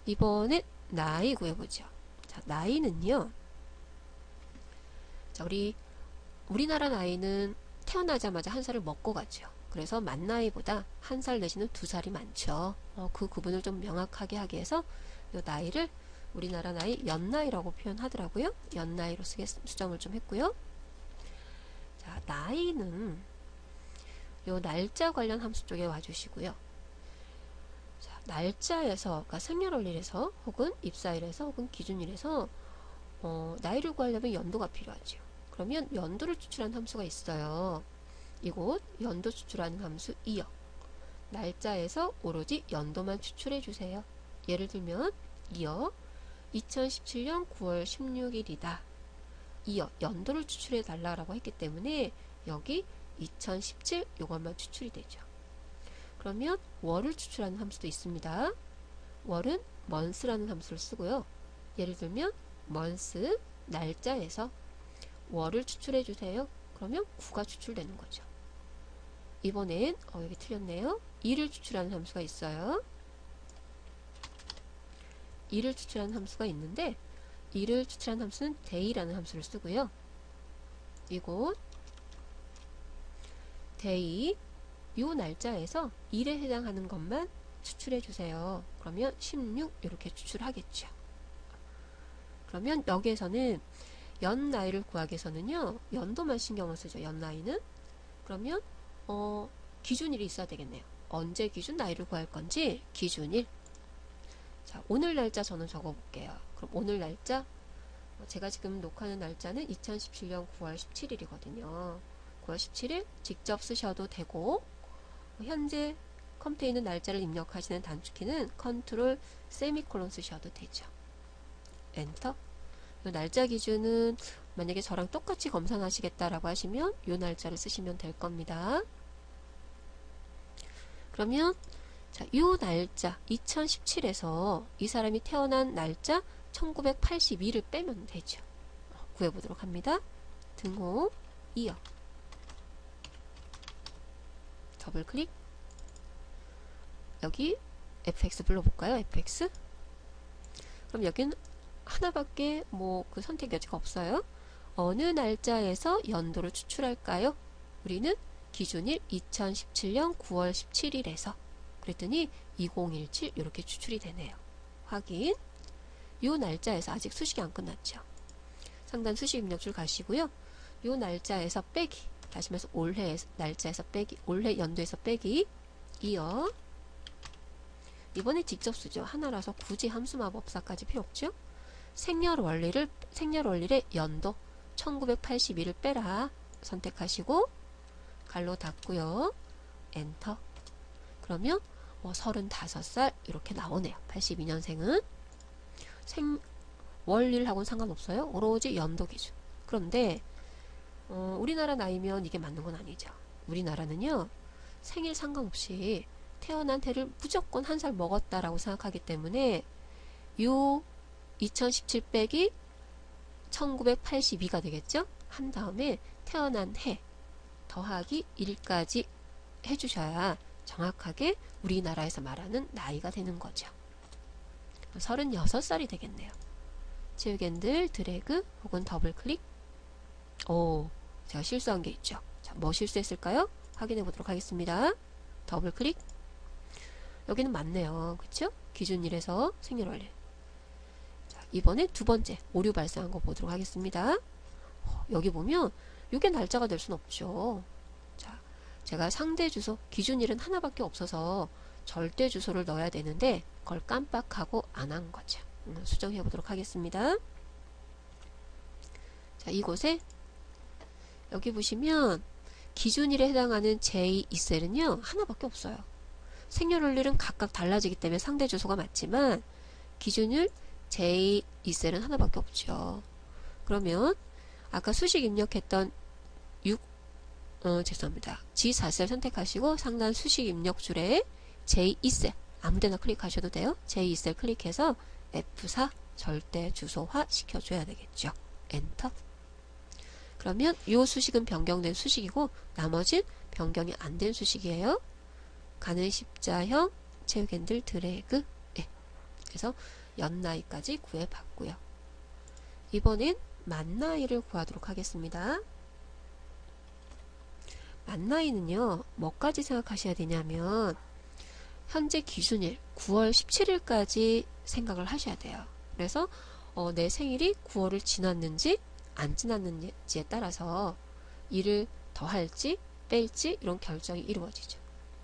이번엔 나이 구해보죠. 자, 나이는요. 자, 우리나라 나이는 태어나자마자 한 살을 먹고 가죠. 그래서 만 나이보다 한 살 내지는 두 살이 많죠. 그 구분을 좀 명확하게 하기 위해서 이 나이를 우리나라 나이 연나이라고 표현하더라고요. 연나이로 수정을 좀 했고요. 자, 나이는 요 날짜 관련 함수 쪽에 와주시고요. 자, 날짜에서, 그러니까 생년월일에서 혹은 입사일에서 혹은 기준일에서 나이를 구하려면 연도가 필요하죠. 그러면 연도를 추출한 함수가 있어요. 이곳 연도 추출하는 함수 2요. 날짜에서 오로지 연도만 추출해 주세요. 예를 들면 2요. 2017년 9월 16일이다. 2요. 연도를 추출해 달라고 했기 때문에 여기 2017 요것만 추출이 되죠. 그러면 월을 추출하는 함수도 있습니다. 월은 month라는 함수를 쓰고요. 예를 들면 month 날짜에서 월을 추출해 주세요. 그러면 9가 추출되는 거죠. 이번엔 여기 틀렸네요. 2를 추출하는 함수가 있어요. 2를 추출하는 함수가 있는데 2를 추출하는 함수는 day라는 함수를 쓰고요. 이곳 day 요 날짜에서 1에 해당하는 것만 추출해 주세요. 그러면 16 이렇게 추출하겠죠. 그러면 여기에서는 연 나이를 구하기 위해서는요. 연도만 신경을 쓰죠. 연 나이는. 그러면 기준일이 있어야 되겠네요. 언제 기준 나이를 구할 건지 기준일. 자, 오늘 날짜 저는 적어 볼게요. 그럼 오늘 날짜 제가 지금 녹화하는 날짜는 2017년 9월 17일이거든요. 9월 17일 직접 쓰셔도 되고 현재 컴퓨터에 있는 날짜를 입력하시는 단축키는 컨트롤 세미콜론 쓰셔도 되죠. 엔터. 이 날짜 기준은 만약에 저랑 똑같이 검산하시겠다라고 하시면 이 날짜를 쓰시면 될 겁니다. 그러면 자, 이 날짜 2017에서 이 사람이 태어난 날짜 1982를 빼면 되죠. 구해보도록 합니다. 등호 2요. 더블 클릭. 여기 fx 불러볼까요? fx. 그럼 여기는 하나밖에 그 선택 여지가 없어요. 어느 날짜에서 연도를 추출할까요? 우리는 기준일 2017년 9월 17일에서 그랬더니 2017 이렇게 추출이 되네요. 확인. 요 날짜에서 아직 수식이 안 끝났죠. 상단 수식 입력줄 가시고요. 요 날짜에서 빼기 다시 말해서 올해 날짜에서 빼기 올해 연도에서 빼기 이어 이번에 직접 쓰죠. 하나라서 굳이 함수 마법사까지 필요 없죠. 생년월일의 연도 1982를 빼라 선택하시고 갈로 닫고요. 엔터. 그러면 35살 이렇게 나오네요. 82년생은 월일하고는 상관없어요. 오로지 연도 기준. 그런데 우리나라 나이면 이게 맞는 건 아니죠. 우리나라는요. 생일 상관없이 태어난 해를 무조건 한 살 먹었다라고 생각하기 때문에 요 2017 빼기 1982가 되겠죠? 한 다음에 태어난 해 더하기 1까지 해주셔야 정확하게 우리나라에서 말하는 나이가 되는 거죠. 36살이 되겠네요. 체육앤들 드래그 혹은 더블 클릭. 제가 실수한 게 있죠. 자, 뭐 실수했을까요? 확인해 보도록 하겠습니다. 더블 클릭. 여기는 맞네요. 그쵸? 기준일에서 생년월일. 자, 이번에 두 번째 오류 발생한 거 보도록 하겠습니다. 여기 보면 이게 날짜가 될 순 없죠. 자, 제가 상대 주소 기준일은 하나밖에 없어서 절대 주소를 넣어야 되는데 그걸 깜빡하고 안 한 거죠. 수정해 보도록 하겠습니다. 자, 이곳에 여기 보시면 기준일에 해당하는 제2셀은요 하나밖에 없어요. 생년월일은 각각 달라지기 때문에 상대 주소가 맞지만 기준일 제2셀은 하나밖에 없죠. 그러면 아까 수식 입력했던 죄송합니다. G4셀 선택하시고 상단 수식 입력줄에 제2셀 아무데나 클릭하셔도 돼요. 제2셀 클릭해서 F4 절대 주소화 시켜줘야 되겠죠. 엔터. 그러면 이 수식은 변경된 수식이고 나머진 변경이 안 된 수식이에요. 가는 십자형 체육앤들 드래그 그래서 연나이까지 구해봤고요. 이번엔 만나이를 구하도록 하겠습니다. 만나이는요, 뭐까지 생각하셔야 되냐면 현재 기준일 9월 17일까지 생각을 하셔야 돼요. 그래서 내 생일이 9월을 지났는지 안 지났는지에 따라서 일을 더 할지 뺄지 이런 결정이 이루어지죠.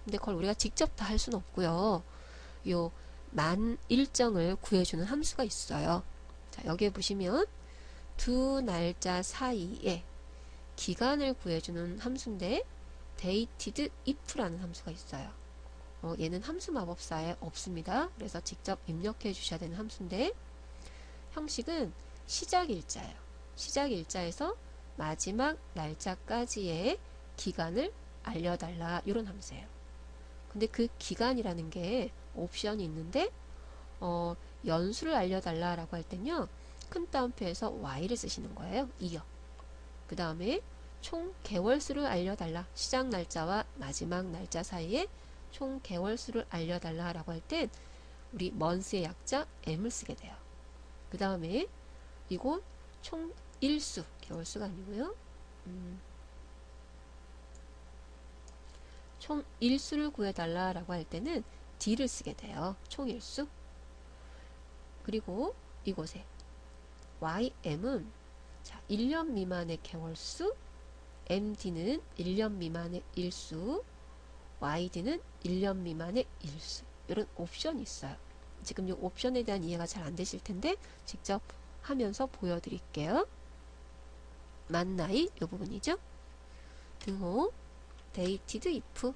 근데 그걸 우리가 직접 다 할 수는 없고요. 요 만 일정을 구해주는 함수가 있어요. 자, 여기에 보시면 두 날짜 사이에 기간을 구해주는 함수인데 dated if라는 함수가 있어요. 얘는 함수 마법사에 없습니다. 그래서 직접 입력해 주셔야 되는 함수인데 형식은 시작일자예요. 시작일자에서 마지막 날짜까지의 기간을 알려달라 이런 함수예요. 근데 그 기간이라는 게 옵션이 있는데 연수를 알려달라라고 할 땐요. 큰 따옴표에서 y를 쓰시는 거예요. 2요. 그 다음에 총 개월수를 알려달라. 시작 날짜와 마지막 날짜 사이에 총 개월수를 알려달라라고 할 땐 우리 month의 약자 m을 쓰게 돼요. 그 다음에 이곳 총 일수, 개월수가 아니고요. 총 일수를 구해달라라고 할 때는 d를 쓰게 돼요. 총 일수. 그리고 이곳에 ym은 자, 1년 미만의 개월수, md는 1년 미만의 일수, yd는 1년 미만의 일수. 이런 옵션이 있어요. 지금 이 옵션에 대한 이해가 잘 안 되실 텐데 직접 하면서 보여드릴게요. 만 나이 이 부분이죠. 등호 dated if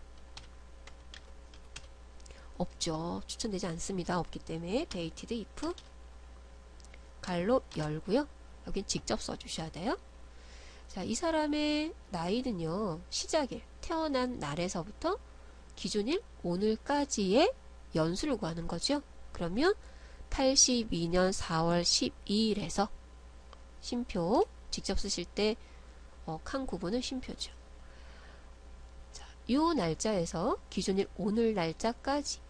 없죠. 추천되지 않습니다. 없기 때문에 dated if 갈로 열고요. 여긴 직접 써주셔야 돼요. 자, 이 사람의 나이는요. 시작일, 태어난 날에서부터 기준일 오늘까지의 연수를 구하는 거죠. 그러면 82년 4월 12일에서 쉼표 직접 쓰실 때 칸 구분은 쉼표죠. 자, 요 날짜에서 기준일 오늘 날짜까지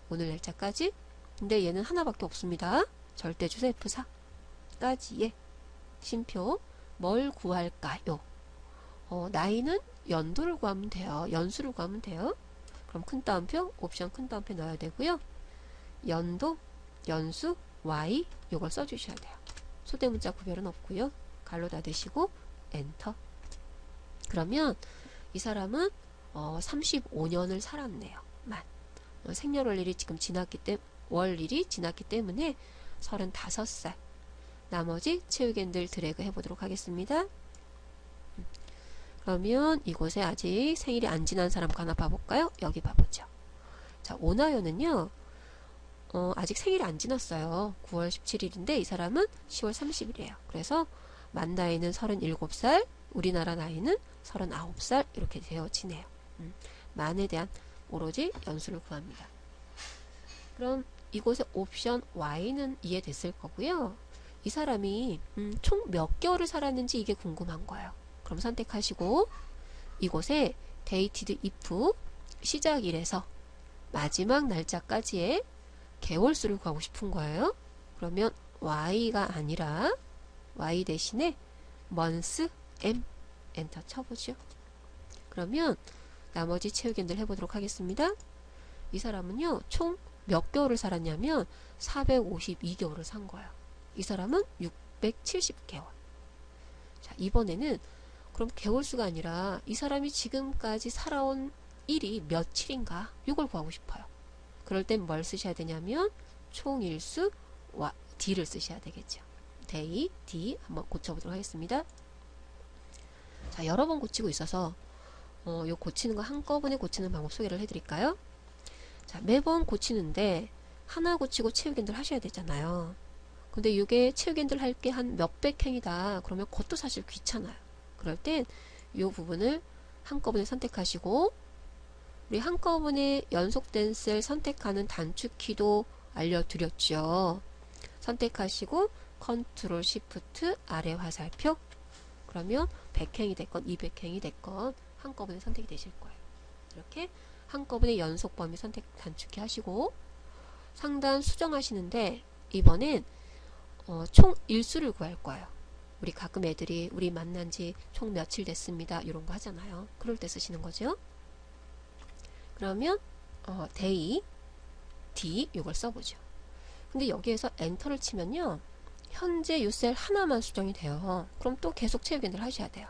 오늘 날짜까지 근데 얘는 하나밖에 없습니다. 절대주사 F4 까지의 쉼표 뭘 구할까요? 나이는 연도를 구하면 돼요. 연수를 구하면 돼요. 그럼 큰 따옴표, 옵션 큰 따옴표 넣어야 되고요. 연도, 연수, y 요걸 써주셔야 돼요. 소대문자 구별은 없고요. 갈로 닫으시고 엔터. 그러면 이 사람은 35년을 살았네요. 생년월일이 지금 지났기 때문에 월일이 지났기 때문에 35살. 나머지 채우겐들 드래그 해보도록 하겠습니다. 그러면 이곳에 아직 생일이 안 지난 사람 하나 봐볼까요? 여기 봐보죠. 자, 오나요는요. 아직 생일이 안 지났어요. 9월 17일인데 이 사람은 10월 30일이에요. 그래서 만 나이는 37살, 우리나라 나이는 39살 이렇게 되어지네요. 만에 대한 오로지 연수를 구합니다. 그럼 이곳에 옵션 Y는 이해됐을 거고요. 이 사람이 총 몇 개월을 살았는지 이게 궁금한 거예요. 그럼 선택하시고 이곳에 dated if 시작일에서 마지막 날짜까지의 개월수를 구하고 싶은 거예요. 그러면 Y가 아니라 Y 대신에 month M 엔터 쳐보죠. 그러면 나머지 채우기들 해보도록 하겠습니다. 이 사람은요 총 몇 개월을 살았냐면 452개월을 산 거예요. 이 사람은 670개월. 자, 이번에는 그럼 개월수가 아니라 이 사람이 지금까지 살아온 일이 며칠인가 이걸 구하고 싶어요. 그럴 땐 뭘 쓰셔야 되냐면 총일수 D를 쓰셔야 되겠죠. day, D 한번 고쳐보도록 하겠습니다. 자, 여러 번 고치고 있어서 요 고치는 거 한꺼번에 고치는 방법 소개를 해드릴까요? 자, 매번 고치는데 하나 고치고 채우기들 하셔야 되잖아요. 근데 이게 채우기들 할 게 한 몇백 행이다. 그러면 그것도 사실 귀찮아요. 그럴 땐 이 부분을 한꺼번에 선택하시고 우리 한꺼번에 연속된 셀 선택하는 단축키도 알려드렸죠. 선택하시고 컨트롤 시프트 아래 화살표 그러면 100행이 됐건 200행이 됐건 한꺼번에 선택이 되실 거예요. 이렇게 한꺼번에 연속 범위 선택 단축키 하시고 상단 수정하시는데 이번엔 총 일수를 구할 거예요. 우리 가끔 애들이 우리 만난 지 총 며칠 됐습니다. 이런 거 하잖아요. 그럴 때 쓰시는 거죠. 그러면 day, d 이걸 써보죠. 근데 여기에서 엔터를 치면요. 현재 이 셀 하나만 수정이 돼요. 그럼 또 계속 채우기를 하셔야 돼요.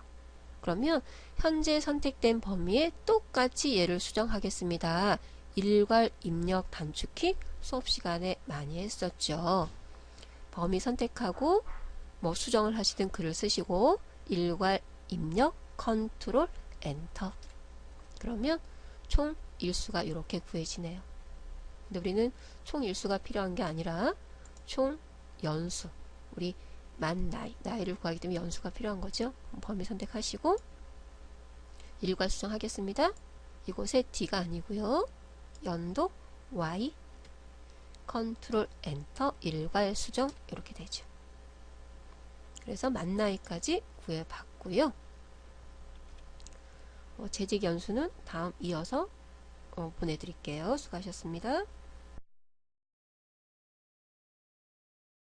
그러면 현재 선택된 범위에 똑같이 얘를 수정하겠습니다. 일괄 입력 단축키 수업 시간에 많이 했었죠. 범위 선택하고 뭐 수정을 하시든 글을 쓰시고 일괄 입력 컨트롤 엔터. 그러면 총 일수가 이렇게 구해지네요. 근데 우리는 총 일수가 필요한 게 아니라 총 연수, 우리 만 나이를 구하기 때문에 연수가 필요한 거죠. 범위 선택하시고 일괄 수정하겠습니다. 이곳에 D가 아니고요. 연도 Y 컨트롤 엔터 일괄 수정 이렇게 되죠. 그래서 만 나이까지 구해봤고요. 재직 연수는 다음 이어서 보내드릴게요. 수고하셨습니다.